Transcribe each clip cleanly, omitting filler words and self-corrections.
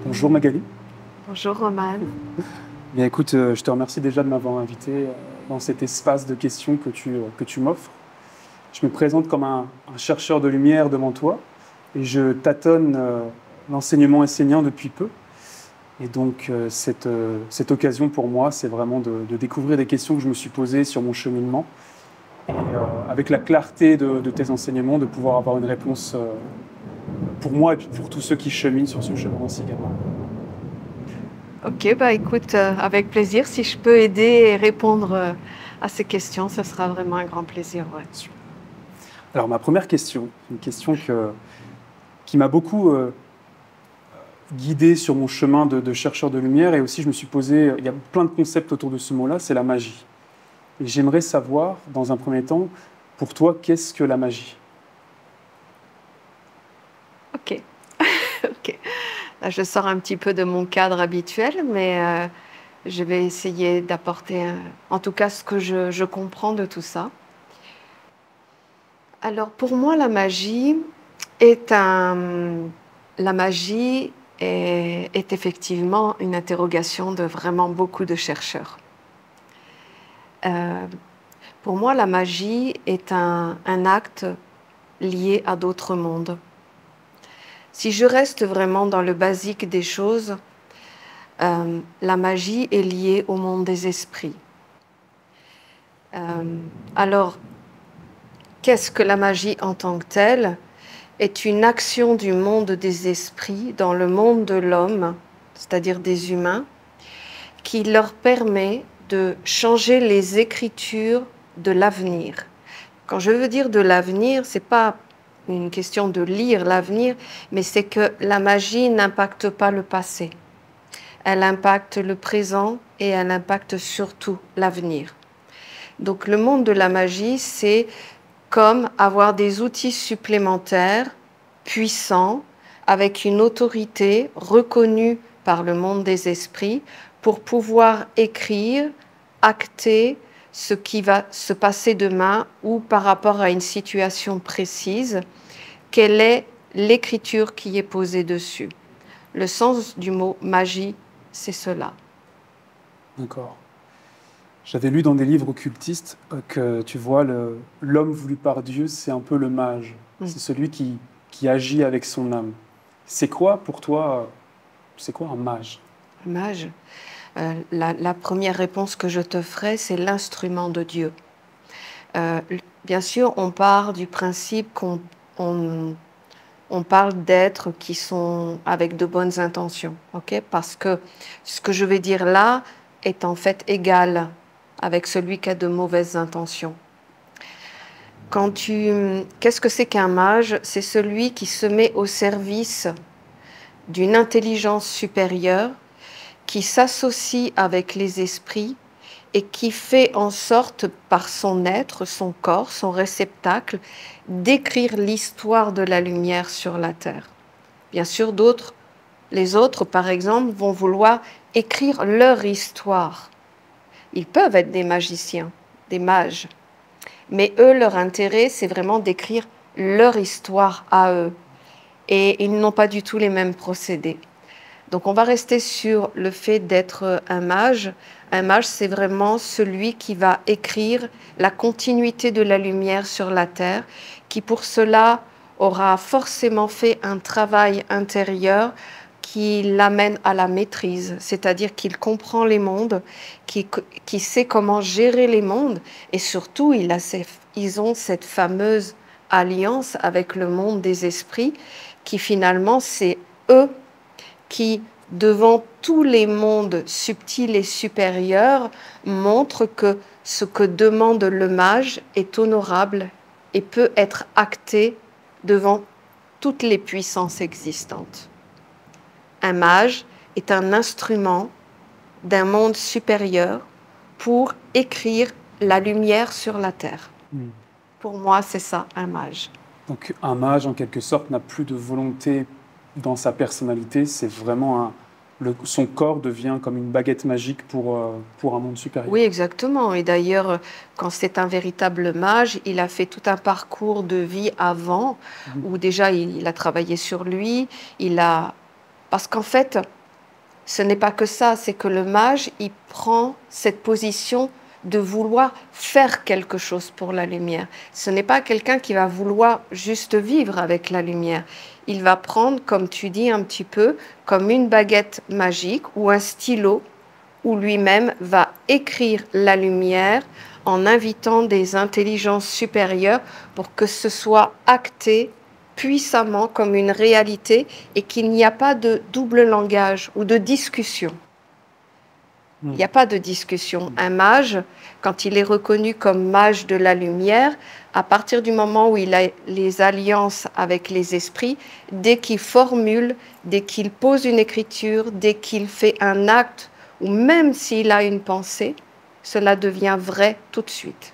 Bonjour Magali. Bonjour Roman. Bien écoute, je te remercie déjà de m'avoir invité dans cet espace de questions que tu m'offres. Je me présente comme un chercheur de lumière devant toi et je tâtonne l'enseignement enseignant depuis peu. Et donc cette occasion pour moi, c'est vraiment de découvrir des questions que je me suis posées sur mon cheminement. Et avec la clarté de tes enseignements, de pouvoir avoir une réponse pour moi et puis pour tous ceux qui cheminent sur ce chemin aussi également. Ok, bah écoute, avec plaisir, si je peux aider et répondre à ces questions, ce sera vraiment un grand plaisir. Ouais. Super. Alors ma première question, une question qui m'a beaucoup guidé sur mon chemin de chercheur de lumière et aussi je me suis posé, il y a plein de concepts autour de ce mot-là, c'est la magie. Et j'aimerais savoir, dans un premier temps, pour toi, qu'est-ce que la magie? Ok, ok. Là, je sors un petit peu de mon cadre habituel, mais je vais essayer d'apporter, en tout cas, ce que je comprends de tout ça. Alors, pour moi, est un, la magie est effectivement une interrogation de vraiment beaucoup de chercheurs. Euh, Pour moi, la magie est un acte lié à d'autres mondes. Si je reste vraiment dans le basique des choses, la magie est liée au monde des esprits. Euh, alors, qu'est-ce que la magie en tant que telle? Est une action du monde des esprits dans le monde de l'homme, c'est-à-dire des humains, qui leur permet de changer les écritures de l'avenir. Quand je veux dire de l'avenir, c'est pas une question de lire l'avenir, mais c'est que la magie n'impacte pas le passé. Elle impacte le présent et elle impacte surtout l'avenir. Donc le monde de la magie, c'est comme avoir des outils supplémentaires, puissants, avec une autorité reconnue par le monde des esprits pour pouvoir écrire, acter ce qui va se passer demain ou par rapport à une situation précise, quelle est l'écriture qui est posée dessus. Le sens du mot magie, c'est cela. D'accord. J'avais lu dans des livres occultistes que, tu vois, l'homme voulu par Dieu, c'est un peu le mage. C'est celui qui agit avec son âme. C'est quoi pour toi, c'est quoi un mage? Mage. La première réponse que je te ferai, c'est l'instrument de Dieu. Euh, Bien sûr, on part du principe on parle d'êtres qui sont avec de bonnes intentions, ok? Parce que ce que je vais dire là est en fait égal avec celui qui a de mauvaises intentions. Qu'est-ce que c'est qu'un mage? C'est celui qui se met au service d'une intelligence supérieure, qui s'associe avec les esprits et qui fait en sorte, par son être, son corps, son réceptacle, d'écrire l'histoire de la lumière sur la terre. Bien sûr, les autres, par exemple, vont vouloir écrire leur histoire. Ils peuvent être des magiciens, des mages, mais eux, leur intérêt, c'est vraiment d'écrire leur histoire à eux. Et ils n'ont pas du tout les mêmes procédés. Donc on va rester sur le fait d'être un mage. Un mage, c'est vraiment celui qui va écrire la continuité de la lumière sur la terre, qui pour cela aura forcément fait un travail intérieur qui l'amène à la maîtrise, c'est-à-dire qu'il comprend les mondes, qui sait comment gérer les mondes, et surtout ils ont cette fameuse alliance avec le monde des esprits, qui finalement c'est eux qui, devant tous les mondes subtils et supérieurs, montre que ce que demande le mage est honorable et peut être acté devant toutes les puissances existantes. Un mage est un instrument d'un monde supérieur pour écrire la lumière sur la terre. Pour moi, c'est ça, un mage. Donc un mage, en quelque sorte, n'a plus de volonté dans sa personnalité. C'est vraiment son corps devient comme une baguette magique pour un monde supérieur. Oui, exactement. Et d'ailleurs, quand c'est un véritable mage, il a fait tout un parcours de vie avant, où déjà il a travaillé sur lui, Parce qu'en fait, ce n'est pas que ça, c'est que le mage, il prend cette position de vouloir faire quelque chose pour la lumière. Ce n'est pas quelqu'un qui va vouloir juste vivre avec la lumière. Il va prendre, comme tu dis un petit peu, comme une baguette magique ou un stylo, où lui-même va écrire la lumière en invitant des intelligences supérieures pour que ce soit acté puissamment comme une réalité et qu'il n'y a pas de double langage ou de discussion. Il n'y a pas de discussion. Un mage, quand il est reconnu comme mage de la lumière, à partir du moment où il a les alliances avec les esprits, dès qu'il formule, dès qu'il pose une écriture, dès qu'il fait un acte, ou même s'il a une pensée, cela devient vrai tout de suite.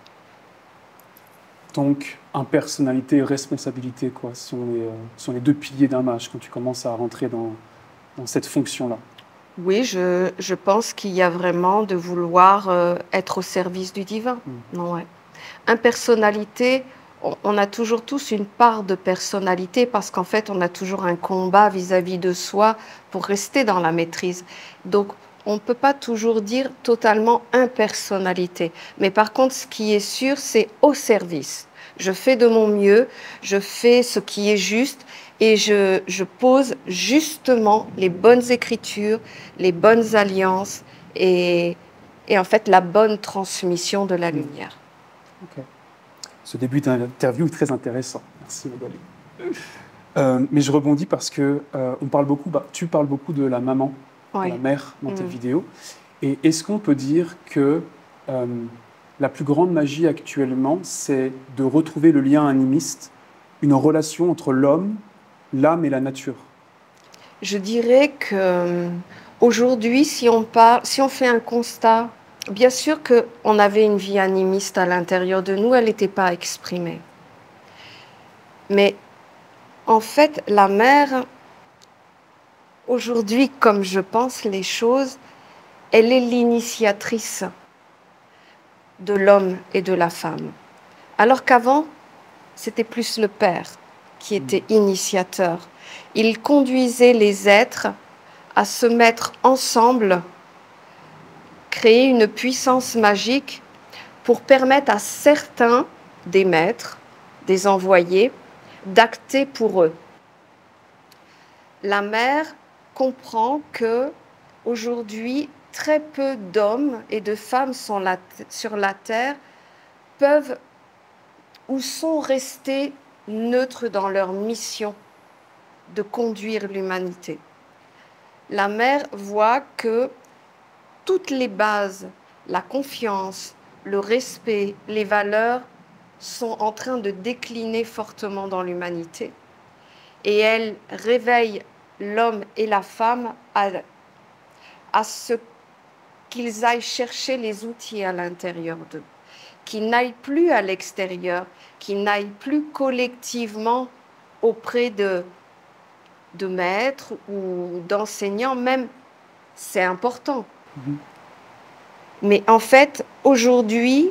Donc, impersonnalité et responsabilité, quoi, sont les deux piliers d'un mage quand tu commences à rentrer dans cette fonction-là. Oui, je pense qu'il y a vraiment de vouloir être au service du divin. Non, ouais. Impersonnalité, on a toujours tous une part de personnalité parce qu'en fait, on a toujours un combat vis-à-vis de soi pour rester dans la maîtrise. Donc, on ne peut pas toujours dire totalement impersonnalité. Mais par contre, ce qui est sûr, c'est au service. Je fais de mon mieux, je fais ce qui est juste et je pose justement les bonnes écritures, les bonnes alliances et en fait la bonne transmission de la lumière. Ok. Ce début d'interview est très intéressant. Merci Magali. Mais je rebondis parce que on parle beaucoup, tu parles beaucoup de la maman, de la mère dans tes vidéos. Et est-ce qu'on peut dire que la plus grande magie actuellement, c'est de retrouver le lien animiste, une relation entre l'homme, l'âme et la nature? Je dirais que aujourd'hui, si on fait un constat, bien sûr qu'on avait une vie animiste à l'intérieur de nous, elle n'était pas exprimée. Mais en fait, la mère, aujourd'hui, comme je pense les choses, elle est l'initiatrice de l'homme et de la femme. Alors qu'avant, c'était plus le père qui était initiateur. Il conduisait les êtres à se mettre ensemble, créer une puissance magique pour permettre à certains des maîtres, des envoyés, d'acter pour eux. La mère comprend que aujourd'hui, très peu d'hommes et de femmes sur la terre peuvent ou sont restés neutres dans leur mission de conduire l'humanité. La mère voit que toutes les bases, la confiance, le respect, les valeurs sont en train de décliner fortement dans l'humanité. Et elle réveille l'homme et la femme à ce qu'ils aillent chercher les outils à l'intérieur d'eux, qu'ils n'aillent plus à l'extérieur, qu'ils n'aillent plus collectivement auprès de maîtres ou d'enseignants, même c'est important. Mais en fait, aujourd'hui,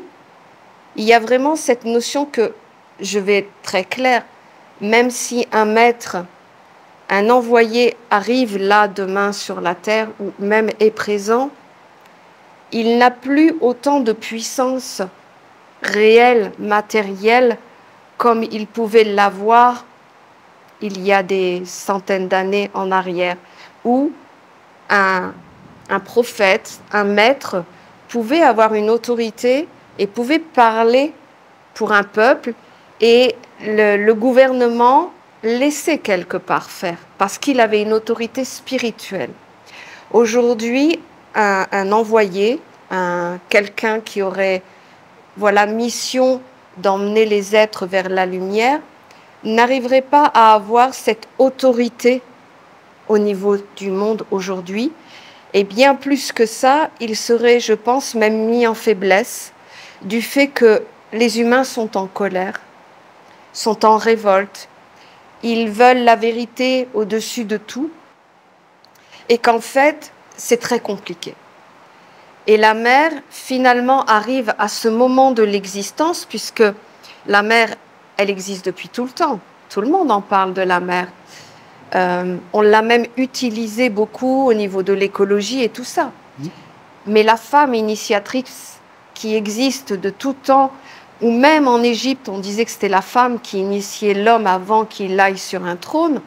il y a vraiment cette notion que, je vais être très claire, même si un maître, un envoyé arrive là demain sur la terre ou même est présent, il n'a plus autant de puissance réelle, matérielle, comme il pouvait l'avoir il y a des centaines d'années en arrière, où un prophète, un maître, pouvait avoir une autorité et pouvait parler pour un peuple et le gouvernement laissait quelque part faire parce qu'il avait une autorité spirituelle. Aujourd'hui, un envoyé, quelqu'un qui aurait mission d'emmener les êtres vers la lumière, n'arriverait pas à avoir cette autorité au niveau du monde aujourd'hui. Et bien plus que ça, il serait, je pense, même mis en faiblesse du fait que les humains sont en colère, sont en révolte. Ils veulent la vérité au-dessus de tout et qu'en fait, c'est très compliqué. Et la mère, finalement, arrive à ce moment de l'existence, puisque la mère, elle existe depuis tout le temps. Tout le monde en parle de la mère. On l'a même utilisé beaucoup au niveau de l'écologie et tout ça. Mmh. Mais la femme initiatrice qui existe de tout temps, ou même en Égypte, on disait que c'était la femme qui initiait l'homme avant qu'il aille sur un trône,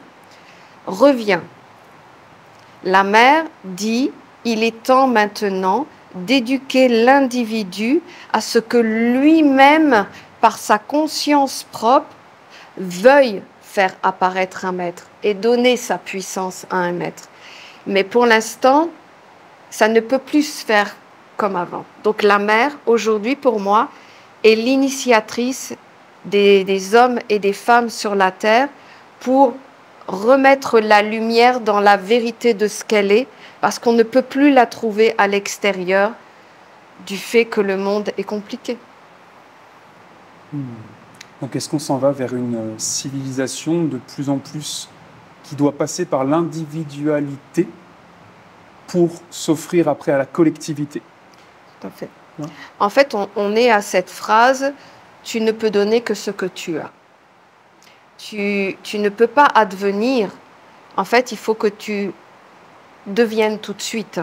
revient. La mère dit, il est temps maintenant d'éduquer l'individu à ce que lui-même, par sa conscience propre, veuille faire apparaître un maître et donner sa puissance à un maître. Mais pour l'instant, ça ne peut plus se faire comme avant. Donc la mère, aujourd'hui, pour moi, est l'initiatrice des hommes et des femmes sur la terre pour remettre la lumière dans la vérité de ce qu'elle est, parce qu'on ne peut plus la trouver à l'extérieur du fait que le monde est compliqué. Donc est-ce qu'on s'en va vers une civilisation de plus en plus qui doit passer par l'individualité pour s'offrir après à la collectivité? Tout à fait. Ouais. En fait, on est à cette phrase « tu ne peux donner que ce que tu as ». Tu ne peux pas advenir. En fait, il faut que tu deviennes tout de suite.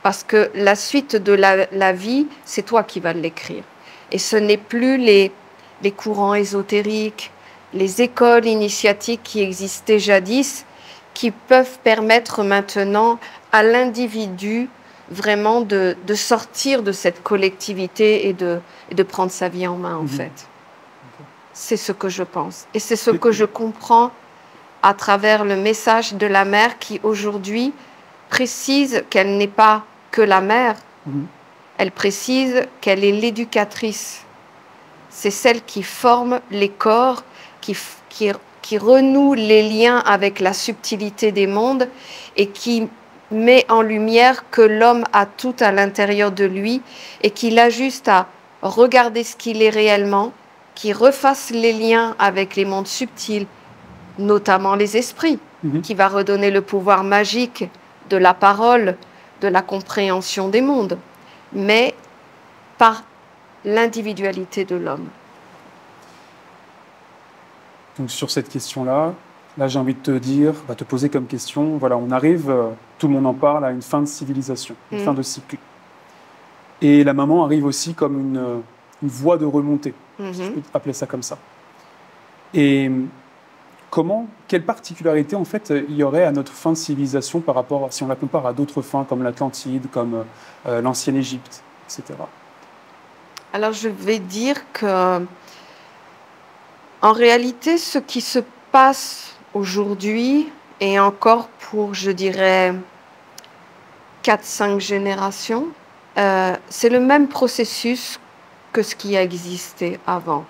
Parce que la suite de la vie, c'est toi qui vas l'écrire. Et ce n'est plus les courants ésotériques, les écoles initiatiques qui existaient jadis, qui peuvent permettre maintenant à l'individu vraiment de sortir de cette collectivité et de prendre sa vie en main, en fait. C'est ce que je pense. Et c'est ce que je comprends à travers le message de la mère qui, aujourd'hui, précise qu'elle n'est pas que la mère. Elle précise qu'elle est l'éducatrice. C'est celle qui forme les corps, qui renoue les liens avec la subtilité des mondes et qui met en lumière que l'homme a tout à l'intérieur de lui et qu'il a juste à regarder ce qu'il est réellement, qui refasse les liens avec les mondes subtils, notamment les esprits, qui va redonner le pouvoir magique de la parole, de la compréhension des mondes, mais par l'individualité de l'homme. Donc sur cette question-là, j'ai envie de te dire, te poser comme question, voilà, on arrive, tout le monde en parle, à une fin de civilisation, une fin de cycle. Et la maman arrive aussi comme une voie de remontée, si je peux appeler ça comme ça. Et quelle particularité en fait il y aurait à notre fin de civilisation par rapport, si on la compare à d'autres fins comme l'Atlantide, comme l'ancienne Égypte, etc. Alors je vais dire que, en réalité, ce qui se passe aujourd'hui, et encore pour, je dirais, 4-5 générations, c'est le même processus que ce qui a existé avant.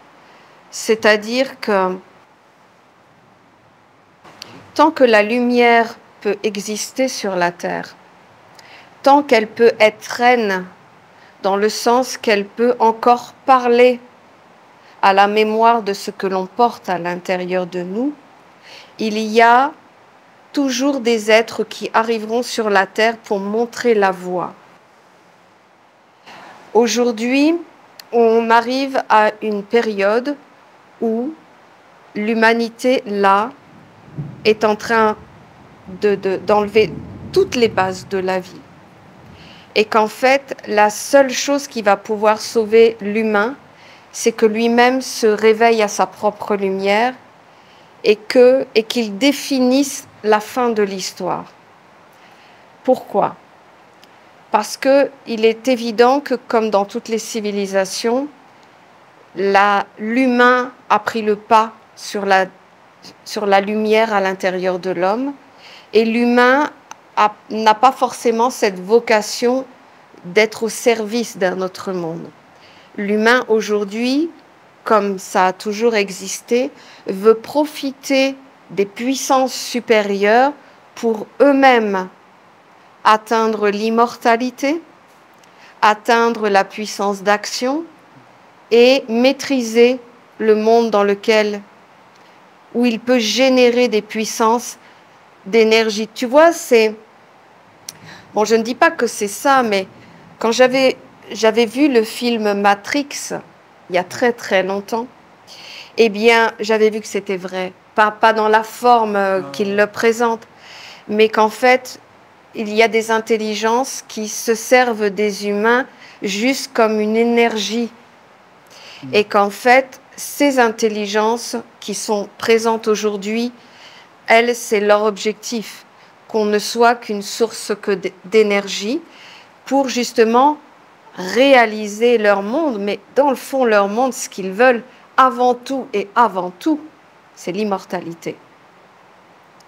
C'est-à-dire que tant que la lumière peut exister sur la Terre, tant qu'elle peut être reine, dans le sens qu'elle peut encore parler à la mémoire de ce que l'on porte à l'intérieur de nous, il y a toujours des êtres qui arriveront sur la Terre pour montrer la voie. Aujourd'hui, on arrive à une période où l'humanité, là, est en train d'enlever toutes les bases de la vie. Et qu'en fait, la seule chose qui va pouvoir sauver l'humain, c'est que lui-même se réveille à sa propre lumière et qu'il définisse la fin de l'histoire. Pourquoi ? Parce qu'il est évident que, comme dans toutes les civilisations, l'humain a pris le pas sur la lumière à l'intérieur de l'homme, et l'humain n'a pas forcément cette vocation d'être au service d'un autre monde. L'humain aujourd'hui, comme ça a toujours existé, veut profiter des puissances supérieures pour eux-mêmes atteindre l'immortalité, atteindre la puissance d'action et maîtriser le monde dans lequel, où il peut générer des puissances d'énergie. Tu vois, bon, je ne dis pas que c'est ça, mais quand j'avais vu le film Matrix, il y a très très longtemps, eh bien, j'avais vu que c'était vrai. pas dans la forme qu'il le présente, mais qu'en fait, il y a des intelligences qui se servent des humains juste comme une énergie. Et qu'en fait, ces intelligences qui sont présentes aujourd'hui, elles, c'est leur objectif, qu'on ne soit qu'une source que d'énergie pour justement réaliser leur monde. Mais dans le fond, leur monde, ce qu'ils veulent avant tout et avant tout, c'est l'immortalité.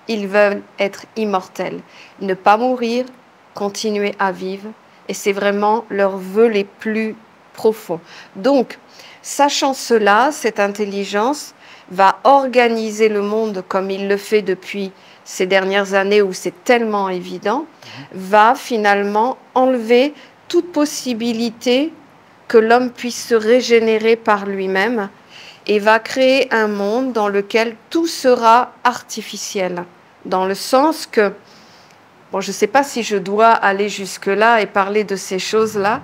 Ils veulent être immortels, ne pas mourir, continuer à vivre. Et c'est vraiment leurs vœux les plus profonds. Donc, sachant cela, cette intelligence va organiser le monde comme il le fait depuis ces dernières années où c'est tellement évident, va finalement enlever toute possibilité que l'homme puisse se régénérer par lui-même et va créer un monde dans lequel tout sera artificiel, dans le sens que, bon, je ne sais pas si je dois aller jusque-là et parler de ces choses-là,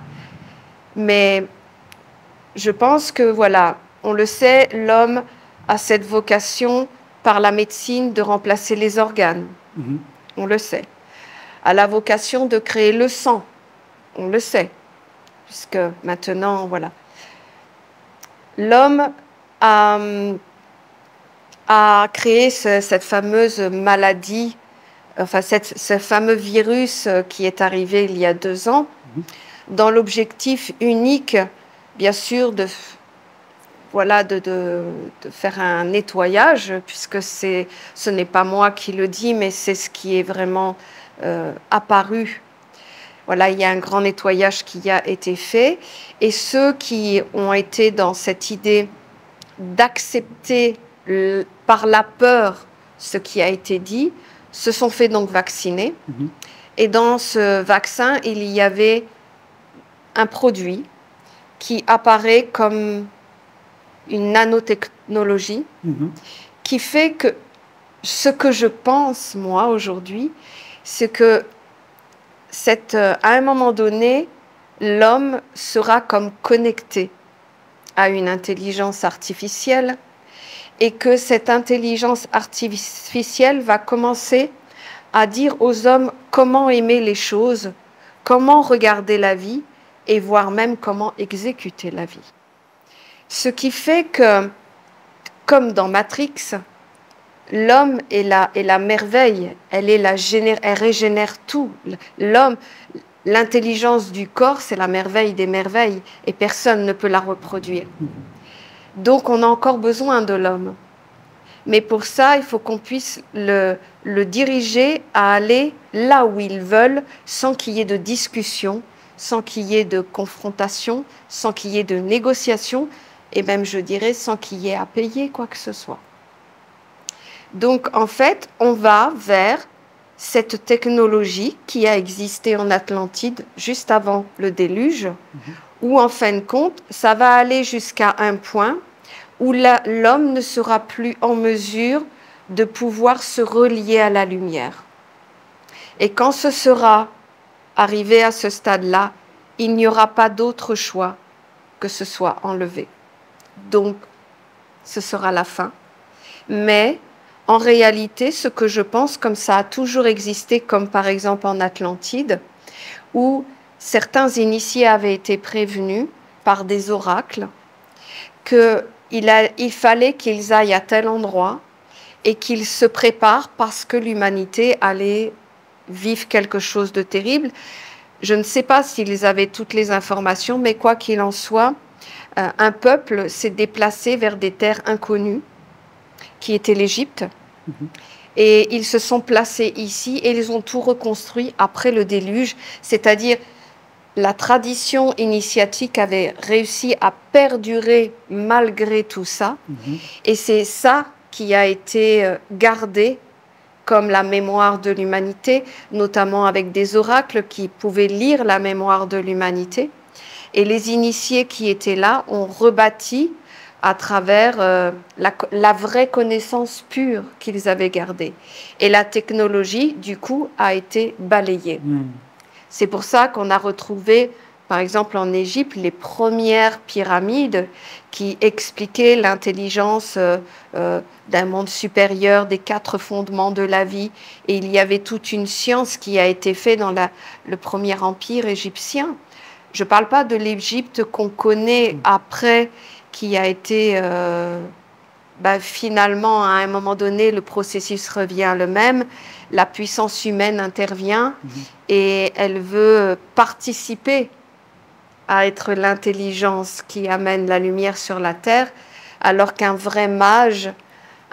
mais je pense que, voilà, on le sait, l'homme a cette vocation par la médecine de remplacer les organes. On le sait. A la vocation de créer le sang. On le sait. Puisque maintenant, voilà. L'homme a créé cette fameuse maladie, enfin ce fameux virus qui est arrivé il y a 2 ans, dans l'objectif unique, bien sûr, de faire un nettoyage, puisque ce n'est pas moi qui le dis, mais c'est ce qui est vraiment apparu. Voilà, il y a un grand nettoyage qui a été fait. Et ceux qui ont été dans cette idée d'accepter par la peur ce qui a été dit, se sont fait donc vacciner. Et dans ce vaccin, il y avait un produit qui apparaît comme une nanotechnologie qui fait que ce que je pense, moi, aujourd'hui, c'est que à un moment donné, l'homme sera comme connecté à une intelligence artificielle et que cette intelligence artificielle va commencer à dire aux hommes comment aimer les choses, comment regarder la vie et voire même comment exécuter la vie. Ce qui fait que, comme dans Matrix, l'homme est la merveille, elle régénère tout. L'homme, l'intelligence du corps, c'est la merveille des merveilles et personne ne peut la reproduire. Donc on a encore besoin de l'homme. Mais pour ça, il faut qu'on puisse le diriger à aller là où ils veulent sans qu'il y ait de discussion, sans qu'il y ait de confrontation, sans qu'il y ait de négociation et même, je dirais, sans qu'il y ait à payer quoi que ce soit. Donc, en fait, on va vers cette technologie qui a existé en Atlantide juste avant le déluge, où, en fin de compte, ça va aller jusqu'à un point où l'homme ne sera plus en mesure de pouvoir se relier à la lumière. Et quand ce sera arrivé à ce stade-là, il n'y aura pas d'autre choix que ce soit enlevé. Donc, ce sera la fin. Mais en réalité, ce que je pense, comme ça a toujours existé, comme par exemple en Atlantide, où certains initiés avaient été prévenus par des oracles qu'il fallait qu'ils aillent à tel endroit et qu'ils se préparent parce que l'humanité allait vivre quelque chose de terrible. Je ne sais pas s'ils avaient toutes les informations, mais quoi qu'il en soit, un peuple s'est déplacé vers des terres inconnues, qui étaient l'Égypte, et ils se sont placés ici et ils ont tout reconstruit après le déluge, c'est-à-dire la tradition initiatique avait réussi à perdurer malgré tout ça, et c'est ça qui a été gardé comme la mémoire de l'humanité, notamment avec des oracles qui pouvaient lire la mémoire de l'humanité. Et les initiés qui étaient là ont rebâti à travers la vraie connaissance pure qu'ils avaient gardée. Et la technologie, du coup, a été balayée. C'est pour ça qu'on a retrouvé Par exemple, en Égypte, les premières pyramides qui expliquaient l'intelligence d'un monde supérieur, des 4 fondements de la vie. Et il y avait toute une science qui a été faite dans le premier empire égyptien. Je ne parle pas de l'Égypte qu'on connaît après, qui a été... finalement, à un moment donné, le processus revient le même. La puissance humaine intervient et elle veut participer à être l'intelligence qui amène la lumière sur la terre, alors qu'un vrai mage,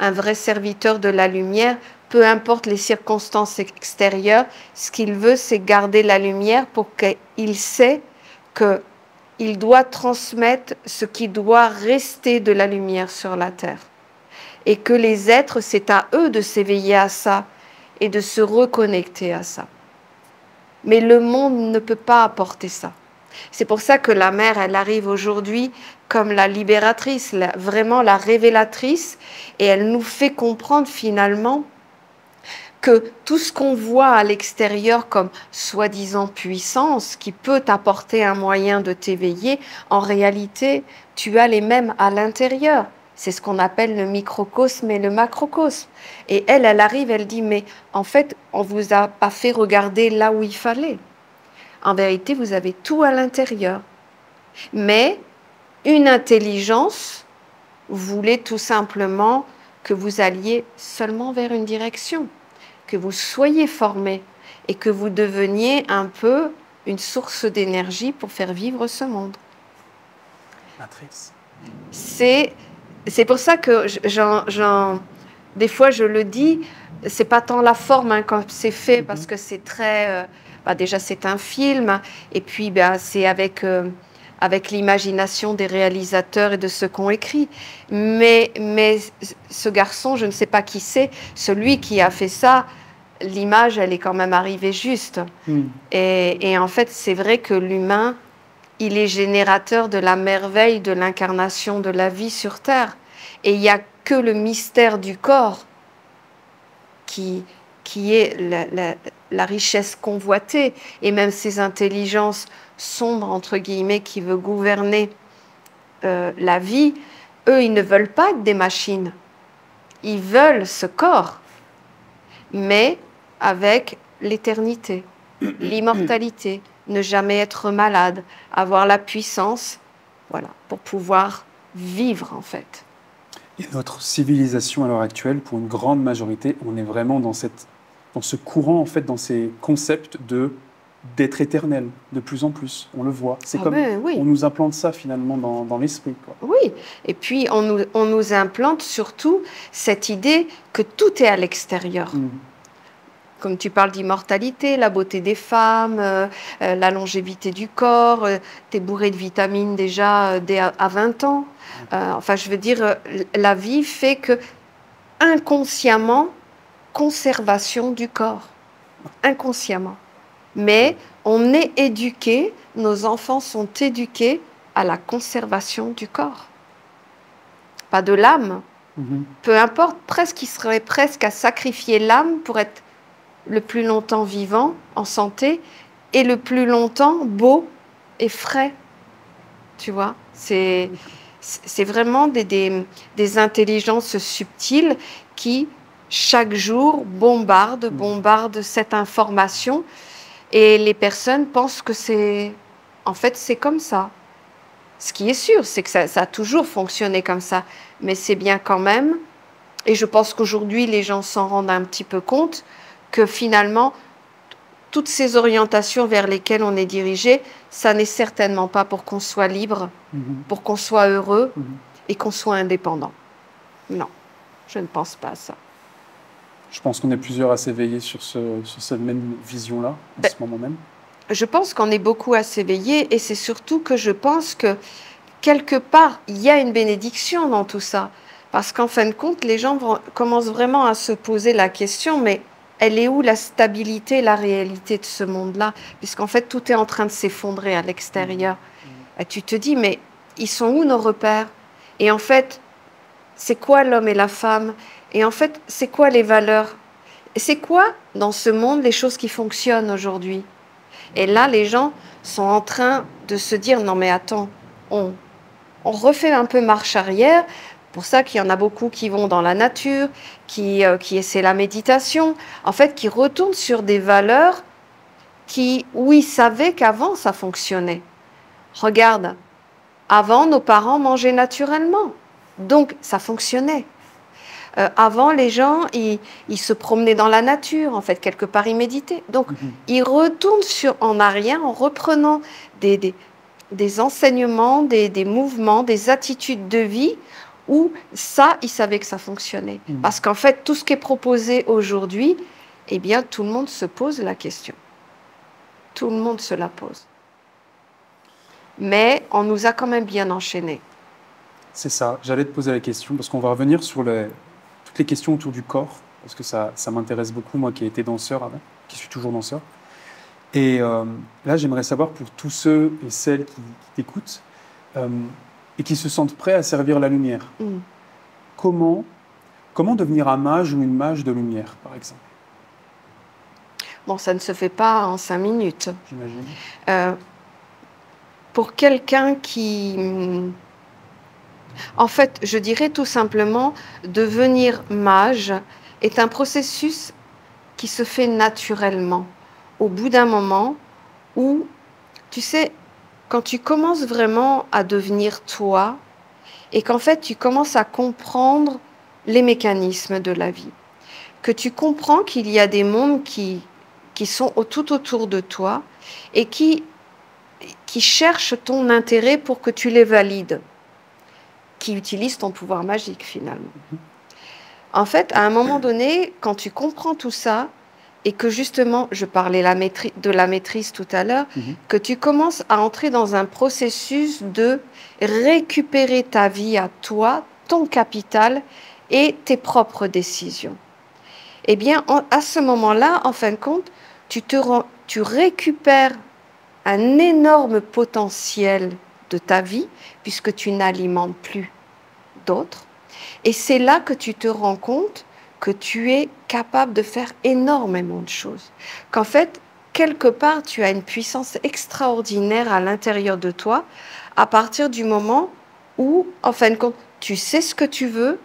un vrai serviteur de la lumière, peu importe les circonstances extérieures, ce qu'il veut, c'est garder la lumière pour qu'il sait qu'il doit transmettre ce qui doit rester de la lumière sur la terre. Et que les êtres, c'est à eux de s'éveiller à ça et de se reconnecter à ça. Mais le monde ne peut pas apporter ça. C'est pour ça que la mère, elle arrive aujourd'hui comme la libératrice, vraiment la révélatrice, et elle nous fait comprendre finalement que tout ce qu'on voit à l'extérieur comme soi-disant puissance, qui peut t'apporter un moyen de t'éveiller, en réalité, tu as les mêmes à l'intérieur. C'est ce qu'on appelle le microcosme et le macrocosme. Et elle arrive, elle dit, mais en fait, on ne vous a pas fait regarder là où il fallait. En vérité, vous avez tout à l'intérieur. Mais une intelligence voulait tout simplement que vous alliez seulement vers une direction, que vous soyez formé et que vous deveniez un peu une source d'énergie pour faire vivre ce monde. Matrix. C'est pour ça que des fois je le dis, c'est pas tant la forme quand c'est fait, parce que c'est très... déjà c'est un film, et puis c'est avec l'imagination des réalisateurs et de ceux qui ont écrit. Mais ce garçon, je ne sais pas qui c'est, celui qui a fait ça, l'image, elle est quand même arrivée juste. Et en fait, c'est vrai que l'humain, il est générateur de la merveille de l'incarnation de la vie sur Terre. Et il n'y a que le mystère du corps qui est la richesse convoitée, et même ces intelligences sombres, entre guillemets, qui veulent gouverner la vie, eux, ils ne veulent pas être des machines. Ils veulent ce corps, mais avec l'éternité, l'immortalité, ne jamais être malade, avoir la puissance, voilà, pour pouvoir vivre en fait. Et notre civilisation à l'heure actuelle, pour une grande majorité, on est vraiment dans ce courant, en fait, dans ces concepts d'être éternel, de plus en plus. On le voit. C'est oui. On nous implante ça finalement dans l'esprit, quoi. Oui, et puis on nous implante surtout cette idée que tout est à l'extérieur. Comme tu parles d'immortalité, la beauté des femmes, la longévité du corps, tu es bourré de vitamines déjà à 20 ans. Enfin, je veux dire, la vie fait que inconsciemment, conservation du corps. Inconsciemment. Mais on est éduqué, nos enfants sont éduqués à la conservation du corps. Pas de l'âme. Peu importe, presque, ils seraient presque à sacrifier l'âme pour être le plus longtemps vivant, en santé, et le plus longtemps beau et frais. Tu vois, c'est vraiment des intelligences subtiles qui, chaque jour, bombardent cette information, et les personnes pensent que en fait, c'est comme ça. Ce qui est sûr, c'est que ça a toujours fonctionné comme ça, mais c'est bien quand même, et je pense qu'aujourd'hui, les gens s'en rendent un petit peu compte, que finalement, toutes ces orientations vers lesquelles on est dirigé, ça n'est certainement pas pour qu'on soit libre, pour qu'on soit heureux et qu'on soit indépendant. Non, je ne pense pas à ça. Je pense qu'on est plusieurs à s'éveiller sur cette même vision-là, en ce moment même. Je pense qu'on est beaucoup à s'éveiller, et c'est surtout que je pense que, quelque part, il y a une bénédiction dans tout ça. Parce qu'en fin de compte, les gens commencent vraiment à se poser la question, mais elle est où la stabilité, la réalité de ce monde-là? Puisqu'en fait, tout est en train de s'effondrer à l'extérieur. Et tu te dis, mais ils sont où nos repères? Et en fait, c'est quoi l'homme et la femme? Et en fait, c'est quoi les valeurs? C'est quoi, dans ce monde, les choses qui fonctionnent aujourd'hui? Et là, les gens sont en train de se dire, non mais attends, on refait un peu marche arrière. Pour ça qu'il y en a beaucoup qui vont dans la nature, qui essaient la méditation, en fait, qui retournent sur des valeurs où ils savaient qu'avant ça fonctionnait. Regarde, avant nos parents mangeaient naturellement, donc ça fonctionnait. Avant, les gens, ils se promenaient dans la nature, en fait, quelque part, ils méditaient. Donc, ils retournent en arrière en reprenant des enseignements, des mouvements, des attitudes de vie où ça, ils savaient que ça fonctionnait. Parce qu'en fait, tout ce qui est proposé aujourd'hui, eh bien, tout le monde se pose la question. Tout le monde se la pose. Mais on nous a quand même bien enchaînés. C'est ça, j'allais te poser la question, parce qu'on va revenir sur toutes les questions autour du corps, parce que ça m'intéresse beaucoup, moi qui ai été danseur avant, qui suis toujours danseur. Et là, j'aimerais savoir pour tous ceux et celles qui t'écoutent et qui se sentent prêts à servir la lumière, comment devenir un mage ou une mage de lumière, par exemple? Bon, ça ne se fait pas en 5 minutes. J'imagine. Pour quelqu'un qui... En fait, je dirais tout simplement, devenir mage est un processus qui se fait naturellement. Au bout d'un moment où, tu sais, quand tu commences vraiment à devenir toi et qu'en fait tu commences à comprendre les mécanismes de la vie, que tu comprends qu'il y a des mondes qui sont tout autour de toi et qui cherchent ton intérêt pour que tu les valides, qui utilisent ton pouvoir magique finalement. En fait, à un moment donné, quand tu comprends tout ça, et que justement, je parlais de la maîtrise tout à l'heure, que tu commences à entrer dans un processus de récupérer ta vie à toi, ton capital et tes propres décisions. Eh bien, à ce moment-là, en fin de compte, tu récupères un énorme potentiel de ta vie, puisque tu n'alimentes plus d'autres. Et c'est là que tu te rends compte que tu es capable de faire énormément de choses. Qu'en fait, quelque part, tu as une puissance extraordinaire à l'intérieur de toi, à partir du moment où, en fin de compte, tu sais ce que tu veux,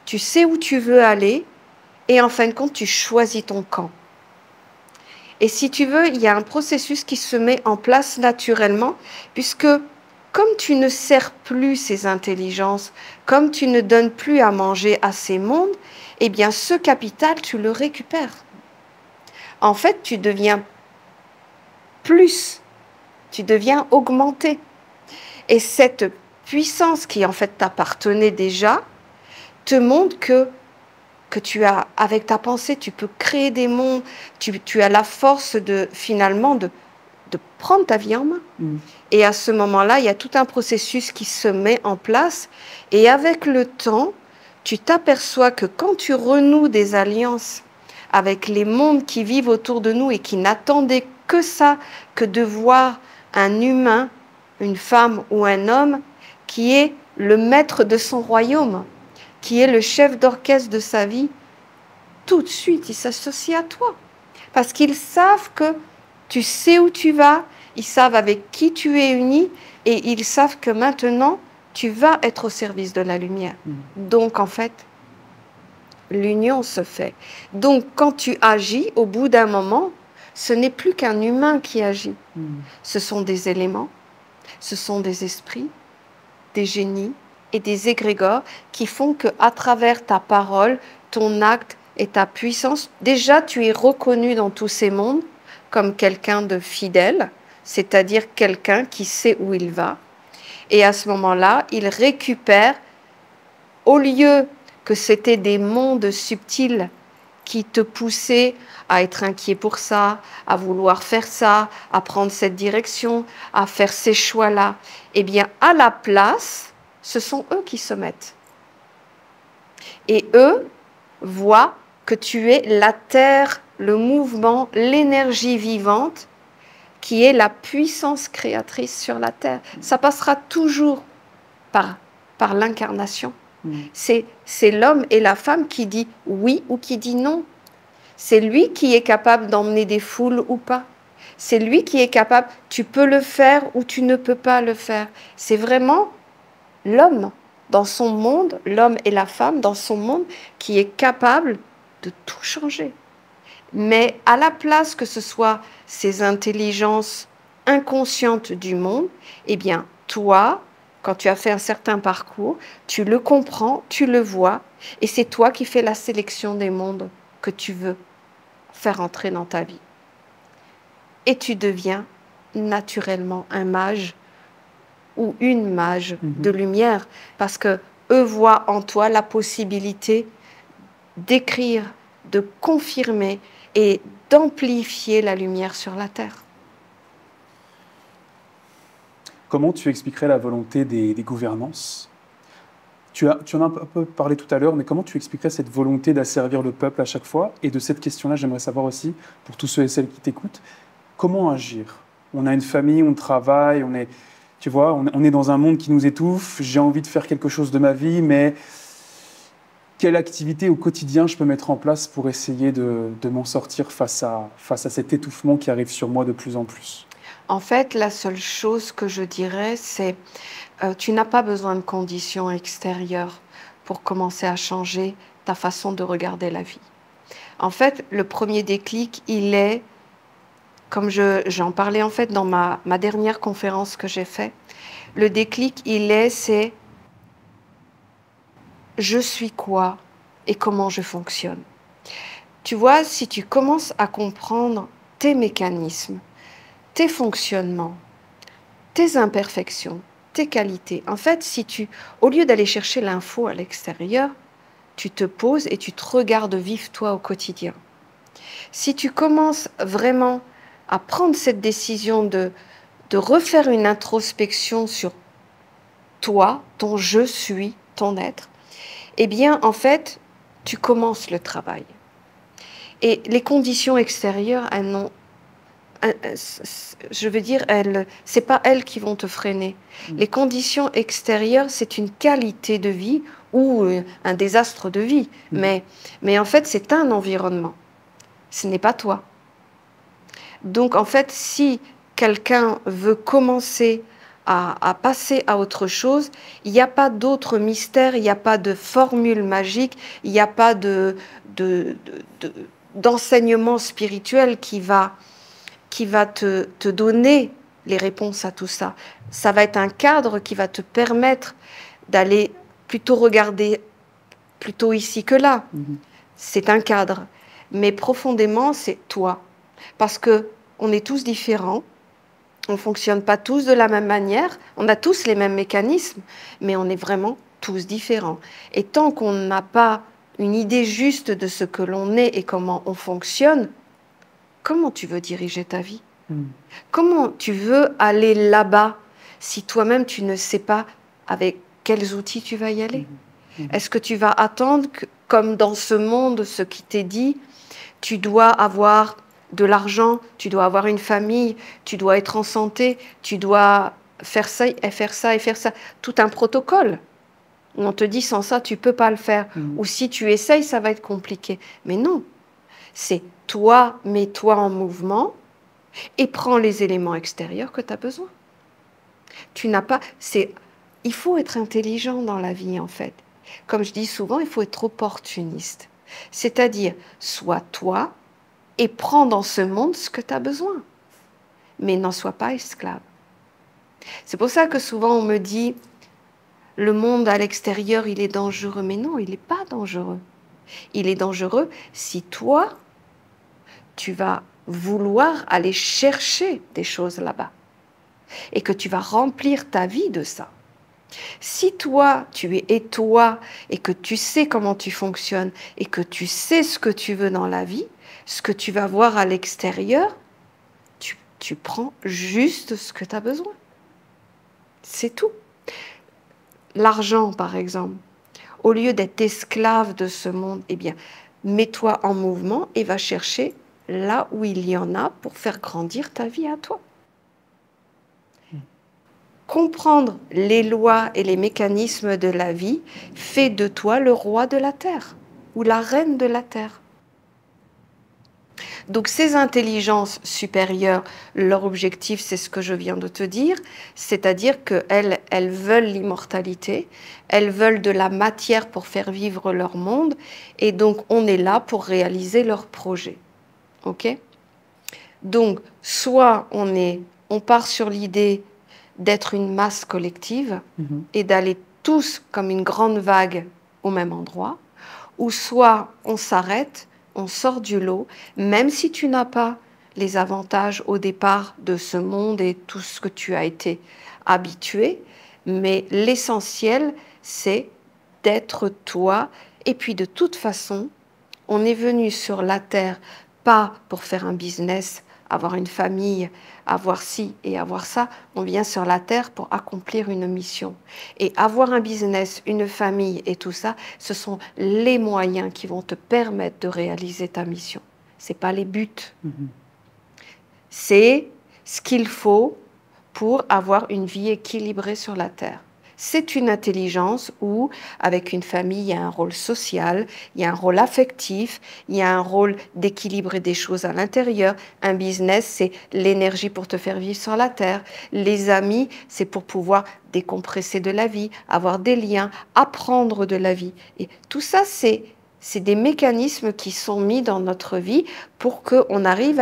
tu sais où tu veux aller, et en fin de compte, tu choisis ton camp. Et si tu veux, il y a un processus qui se met en place naturellement, puisque comme tu ne sers plus ces intelligences, comme tu ne donnes plus à manger à ces mondes, eh bien ce capital, tu le récupères. En fait, tu deviens plus, tu deviens augmenté. Et cette puissance qui en fait t'appartenait déjà, te montre que tu as, avec ta pensée, tu peux créer des mondes, tu as la force finalement de prendre ta vie en main. Et à ce moment-là, il y a tout un processus qui se met en place. Et avec le temps, tu t'aperçois que quand tu renoues des alliances avec les mondes qui vivent autour de nous et qui n'attendaient que ça, que de voir un humain, une femme ou un homme qui est le maître de son royaume, qui est le chef d'orchestre de sa vie, tout de suite, ils s'associent à toi. Parce qu'ils savent que tu sais où tu vas, ils savent avec qui tu es uni et ils savent que maintenant, tu vas être au service de la lumière. Donc, en fait, l'union se fait. Donc, quand tu agis, au bout d'un moment, ce n'est plus qu'un humain qui agit. Ce sont des éléments, ce sont des esprits, des génies et des égrégores qui font qu'à travers ta parole, ton acte et ta puissance, déjà tu es reconnu dans tous ces mondes comme quelqu'un de fidèle, c'est-à-dire quelqu'un qui sait où il va. Et à ce moment-là, il récupère, au lieu que c'était des mondes subtils qui te poussaient à être inquiet pour ça, à vouloir faire ça, à prendre cette direction, à faire ces choix-là, eh bien, à la place, ce sont eux qui se mettent. Et eux voient que tu es la terre, le mouvement, l'énergie vivante qui est la puissance créatrice sur la terre. Ça passera toujours par l'incarnation. C'est l'homme et la femme qui dit oui ou qui dit non. C'est lui qui est capable d'emmener des foules ou pas. C'est lui qui est capable. Tu peux le faire ou tu ne peux pas le faire. C'est vraiment l'homme dans son monde, l'homme et la femme dans son monde qui est capable de tout changer. Mais à la place que ce soit ces intelligences inconscientes du monde, eh bien, toi, quand tu as fait un certain parcours, tu le comprends, tu le vois, et c'est toi qui fais la sélection des mondes que tu veux faire entrer dans ta vie. Et tu deviens naturellement un mage ou une mage de lumière, parce que eux voient en toi la possibilité d'écrire, de confirmer et d'amplifier la lumière sur la terre. Comment tu expliquerais la volonté des gouvernances? Tu en as un peu parlé tout à l'heure, mais comment tu expliquerais cette volonté d'asservir le peuple à chaque fois? Et de cette question-là, j'aimerais savoir aussi, pour tous ceux et celles qui t'écoutent, comment agir? On a une famille, on travaille, tu vois, on est dans un monde qui nous étouffe, j'ai envie de faire quelque chose de ma vie, mais quelle activité au quotidien je peux mettre en place pour essayer de m'en sortir face à cet étouffement qui arrive sur moi de plus en plus? En fait, la seule chose que je dirais, c'est tu n'as pas besoin de conditions extérieures pour commencer à changer ta façon de regarder la vie. En fait, le premier déclic, il est, comme j'en parlais en fait dans ma dernière conférence que j'ai faite, le déclic, c'est je suis quoi et comment je fonctionne. Tu vois, si tu commences à comprendre tes mécanismes, tes fonctionnements, tes imperfections, tes qualités. En fait, au lieu d'aller chercher l'info à l'extérieur, tu te poses et tu te regardes vivre toi au quotidien. Si tu commences vraiment à prendre cette décision de refaire une introspection sur toi, ton je suis, ton être, eh bien, en fait, tu commences le travail. Et les conditions extérieures, elles n'ont je veux dire, c'est pas elles qui vont te freiner. Les conditions extérieures, c'est une qualité de vie ou un désastre de vie. Mais en fait, c'est un environnement. Ce n'est pas toi. Donc, en fait, si quelqu'un veut commencer à passer à autre chose, il n'y a pas d'autre mystère, il n'y a pas de formule magique, il n'y a pas d'enseignement spirituel qui va te donner les réponses à tout ça. Ça va être un cadre qui va te permettre d'aller plutôt regarder plutôt ici que là. C'est un cadre. Mais profondément, c'est toi. Parce qu'on est tous différents, on ne fonctionne pas tous de la même manière, on a tous les mêmes mécanismes, mais on est vraiment tous différents. Et tant qu'on n'a pas une idée juste de ce que l'on est et comment on fonctionne, comment tu veux diriger ta vie? Comment tu veux aller là-bas si toi-même tu ne sais pas avec quels outils tu vas y aller? Est-ce que tu vas attendre que, comme dans ce monde, ce qui t'est dit, tu dois avoir de l'argent, tu dois avoir une famille, tu dois être en santé, tu dois faire ça et faire ça et faire ça, tout un protocole. On te dit sans ça, tu ne peux pas le faire. Ou si tu essayes, ça va être compliqué. Mais non, c'est toi, mets-toi en mouvement et prends les éléments extérieurs que tu as besoin. Il faut être intelligent dans la vie, en fait. Comme je dis souvent, il faut être opportuniste. C'est-à-dire, sois toi et prends dans ce monde ce que tu as besoin. Mais n'en sois pas esclave. C'est pour ça que souvent on me dit, le monde à l'extérieur, il est dangereux. Mais non, il n'est pas dangereux. Il est dangereux si toi, tu vas vouloir aller chercher des choses là-bas et que tu vas remplir ta vie de ça. Si toi, tu es toi et que tu sais comment tu fonctionnes et que tu sais ce que tu veux dans la vie, ce que tu vas voir à l'extérieur, tu prends juste ce que tu as besoin. C'est tout. L'argent, par exemple, au lieu d'être esclave de ce monde, eh bien, mets-toi en mouvement et va chercher là où il y en a pour faire grandir ta vie à toi. Comprendre les lois et les mécanismes de la vie fait de toi le roi de la terre ou la reine de la terre. Donc ces intelligences supérieures, leur objectif, c'est ce que je viens de te dire, c'est-à-dire qu'elles veulent l'immortalité, elles veulent de la matière pour faire vivre leur monde, et donc on est là pour réaliser leurs projets. Ok? Donc, soit on part sur l'idée d'être une masse collective et d'aller tous comme une grande vague au même endroit, ou soit on s'arrête, on sort du lot, même si tu n'as pas les avantages au départ de ce monde et tout ce que tu as été habitué, mais l'essentiel, c'est d'être toi. Et puis de toute façon, on est venu sur la Terre pas pour faire un business, avoir une famille, avoir ci et avoir ça. On vient sur la Terre pour accomplir une mission. Et avoir un business, une famille et tout ça, ce sont les moyens qui vont te permettre de réaliser ta mission. Ce n'est pas les buts. C'est ce qu'il faut pour avoir une vie équilibrée sur la Terre. C'est une intelligence où, avec une famille, il y a un rôle social, il y a un rôle affectif, il y a un rôle d'équilibrer des choses à l'intérieur. Un business, c'est l'énergie pour te faire vivre sur la terre. Les amis, c'est pour pouvoir décompresser de la vie, avoir des liens, apprendre de la vie. Et tout ça, c'est des mécanismes qui sont mis dans notre vie pour qu'on arrive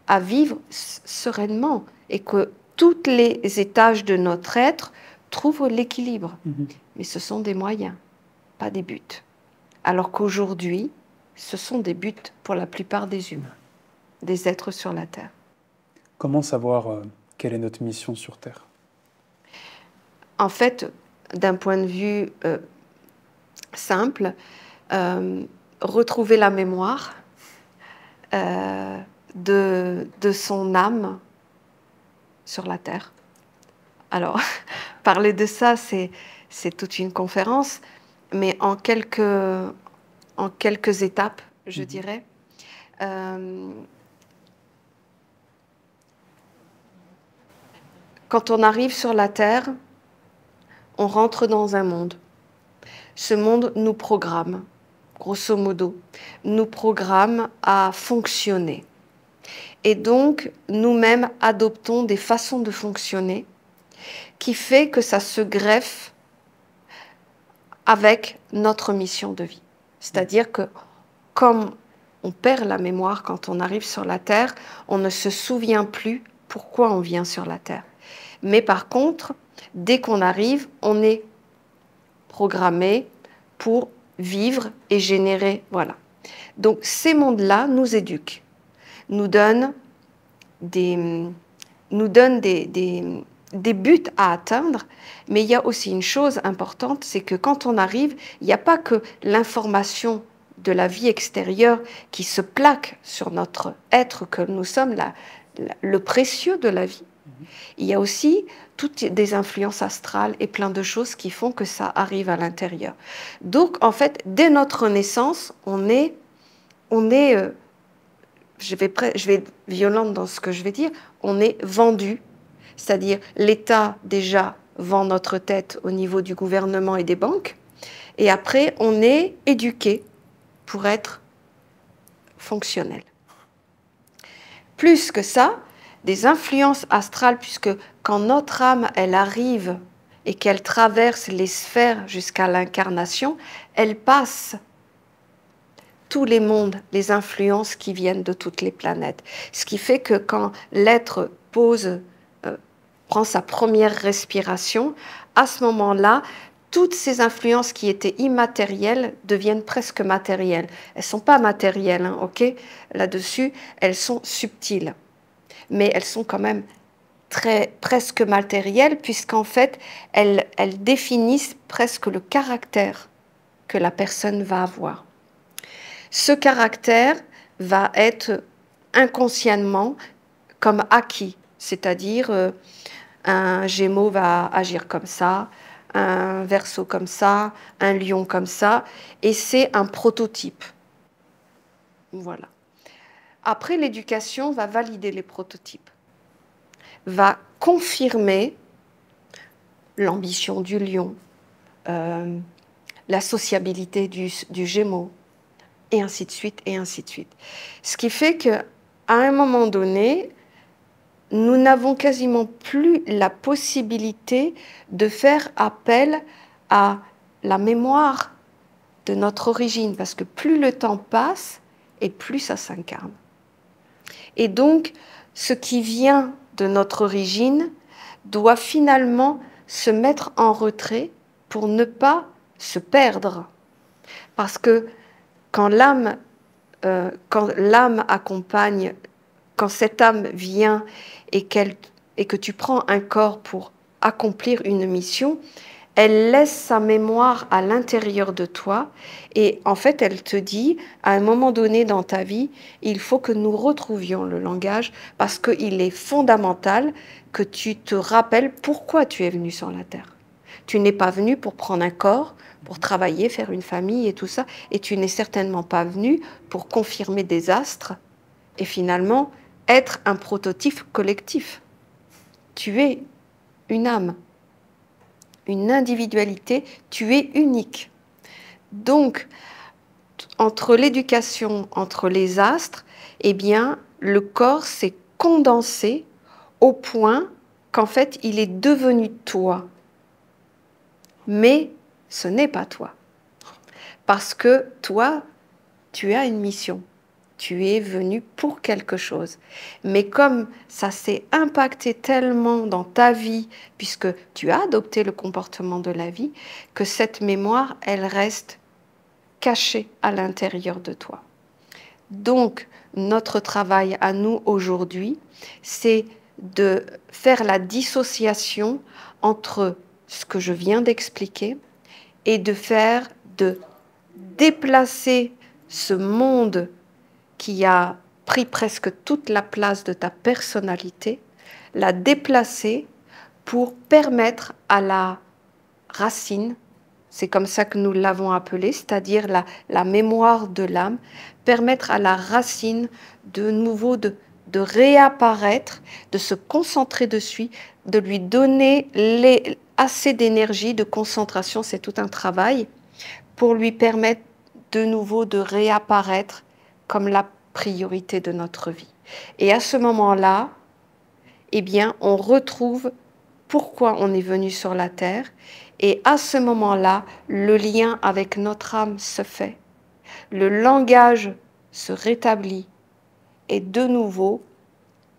à vivre sereinement et que tous les étages de notre être trouvent l'équilibre. Mais ce sont des moyens, pas des buts. Alors qu'aujourd'hui, ce sont des buts pour la plupart des humains, des êtres sur la Terre. Comment savoir quelle est notre mission sur Terre? En fait, d'un point de vue simple, retrouver la mémoire de son âme sur la Terre. Alors, parler de ça, c'est toute une conférence, mais en quelques étapes, je dirais. Quand on arrive sur la Terre, on rentre dans un monde. Ce monde nous programme, grosso modo, nous programme à fonctionner. Et donc, nous-mêmes adoptons des façons de fonctionner qui fait que ça se greffe avec notre mission de vie. C'est-à-dire que comme on perd la mémoire quand on arrive sur la Terre, on ne se souvient plus pourquoi on vient sur la Terre. Mais par contre, dès qu'on arrive, on est programmé pour vivre et générer. Voilà. Donc ces mondes-là nous éduquent, nous donnent des buts à atteindre, mais il y a aussi une chose importante, c'est que quand on arrive, il n'y a pas que l'information de la vie extérieure qui se plaque sur notre être que nous sommes, le précieux de la vie. Il y a aussi toutes des influences astrales et plein de choses qui font que ça arrive à l'intérieur. Donc, en fait, dès notre naissance, je vais être violente dans ce que je vais dire, on est vendu. C'est-à-dire l'État déjà vend notre tête au niveau du gouvernement et des banques. Et après, on est éduqué pour être fonctionnel. Plus que ça, des influences astrales, puisque quand notre âme, elle arrive et qu'elle traverse les sphères jusqu'à l'incarnation, elle passe tous les mondes, les influences qui viennent de toutes les planètes. Ce qui fait que quand l'être prend sa première respiration, à ce moment-là, toutes ces influences qui étaient immatérielles deviennent presque matérielles. Elles ne sont pas matérielles, hein, ok? Là-dessus, elles sont subtiles. Mais elles sont quand même presque matérielles, puisqu'en fait, elles définissent presque le caractère que la personne va avoir. Ce caractère va être inconsciemment comme acquis, c'est-à-dire un Gémeaux va agir comme ça, un Verseau comme ça, un Lion comme ça, et c'est un prototype. Voilà. Après, l'éducation va valider les prototypes, va confirmer l'ambition du Lion, la sociabilité du Gémeaux, et ainsi de suite, et ainsi de suite. Ce qui fait qu'à un moment donné, nous n'avons quasiment plus la possibilité de faire appel à la mémoire de notre origine, parce que plus le temps passe et plus ça s'incarne. Et donc, ce qui vient de notre origine doit finalement se mettre en retrait pour ne pas se perdre. Parce que quand l'âme accompagne, quand cette âme vient et que tu prends un corps pour accomplir une mission, elle laisse sa mémoire à l'intérieur de toi et en fait elle te dit à un moment donné dans ta vie, il faut que nous retrouvions le langage parce qu'il est fondamental que tu te rappelles pourquoi tu es venu sur la terre. Tu n'es pas venu pour prendre un corps, pour travailler, faire une famille et tout ça, et tu n'es certainement pas venu pour confirmer des astres et finalement être un prototype collectif. Tu es une âme, une individualité, tu es unique. Donc, entre l'éducation, entre les astres, eh bien, le corps s'est condensé au point qu'en fait, il est devenu toi. Mais ce n'est pas toi. Parce que toi, tu as une mission. Tu es venu pour quelque chose. Mais comme ça s'est impacté tellement dans ta vie, puisque tu as adopté le comportement de la vie, que cette mémoire, elle reste cachée à l'intérieur de toi. Donc, notre travail à nous aujourd'hui, c'est de faire la dissociation entre ce que je viens d'expliquer et de déplacer ce monde qui a pris presque toute la place de ta personnalité, la déplacer pour permettre à la racine, c'est comme ça que nous l'avons appelé, c'est-à-dire la mémoire de l'âme, permettre à la racine de nouveau de réapparaître, de se concentrer dessus, de lui donner assez d'énergie, de concentration, c'est tout un travail, pour lui permettre de nouveau de réapparaître comme la priorité de notre vie. Et à ce moment-là, eh bien, on retrouve pourquoi on est venu sur la terre. Et à ce moment-là, le lien avec notre âme se fait. Le langage se rétablit. Et de nouveau,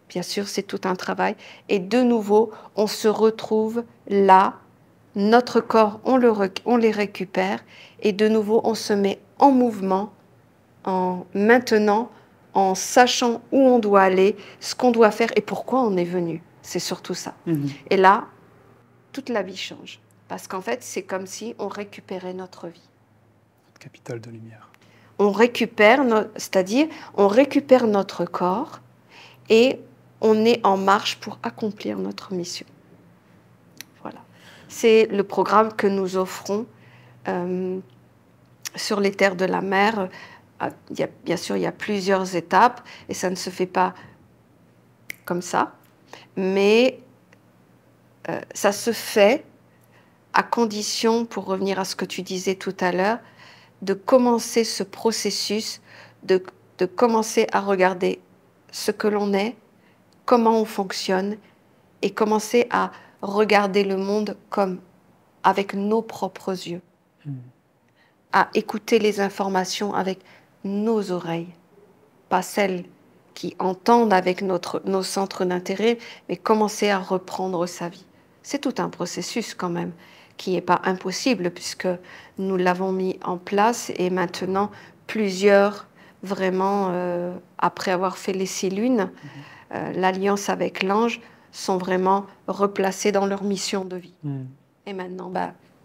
bien sûr, c'est tout un travail. Et de nouveau, on se retrouve là. Notre corps, on les récupère. Et de nouveau, on se met en mouvement, en sachant où on doit aller, ce qu'on doit faire et pourquoi on est venu. C'est surtout ça. Et là, toute la vie change. Parce qu'en fait, c'est comme si on récupérait notre vie. Notre capital de lumière. On récupère, c'est-à-dire, on récupère notre corps et on est en marche pour accomplir notre mission. Voilà. C'est le programme que nous offrons sur les terres de la mer. Bien sûr, il y a plusieurs étapes et ça ne se fait pas comme ça, mais ça se fait à condition, pour revenir à ce que tu disais tout à l'heure, de commencer ce processus, de commencer à regarder ce que l'on est, comment on fonctionne, et commencer à regarder le monde comme avec nos propres yeux, à écouter les informations avec nos oreilles, pas celles qui entendent avec nos centres d'intérêt, mais commencer à reprendre sa vie. C'est tout un processus quand même, qui n'est pas impossible, puisque nous l'avons mis en place, et maintenant, plusieurs, vraiment, après avoir fait les 6 lunes, l'alliance avec l'ange, sont vraiment replacés dans leur mission de vie. Et maintenant,